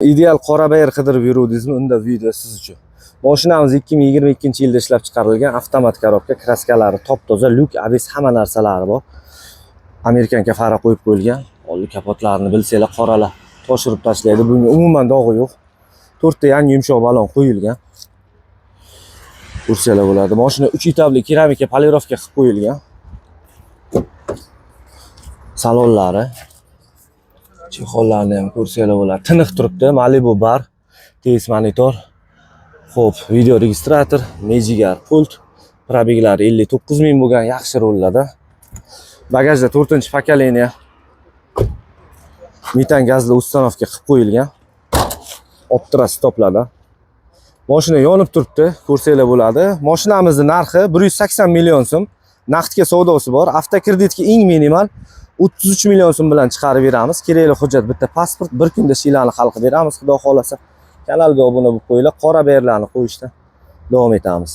Ideal qora bayir qidirib yuruvdingizmi, unda video siz uchun. Mashinamiz 2022-yilda ishlab chiqarilgan, avtomat korobka, kraskalari top-toza, lyuk, abs hamma narsalari bor. Amerikanka fara qo'yib qo'yilgan. Oldi kapotlarini bilsanglar, qoralar toshirib tashlaydi. Bunga umuman dog'i yo'q. 4 ta yangi yumshoq balon qo'yilgan. Ko'rsanglar bo'ladi. Mashina 3 etapli keramika polirovka qilib qo'yilgan. Salonlari, chexollarni ham ko'rsanglar bo'ladi. Tiniq turibdi. Malibu bar, tez monitor. Xo'p, video registrator, mejigar pult, probeglari 59 ming bo'lgan, yaxshi rollarda. Bagajda 4-pokoleniya metan gazli ustanovka qilib qo'yilgan. Optra stoplarda. Mashina yonib turibdi, ko'rsanglar bo'ladi. Mashinamizning narxi 180 million so'm. Naqdga savdosi bor. Avtokreditga eng minimal 33 million so'm bilan chiqarib beramiz. Kerakli hujjat bitta pasport, bir kunda shilani hal qilib beramiz, xudo xolasa. Kanalga obuna bo'lib qo'yinglar, qora bayirlarni qo'yishda davom etamiz.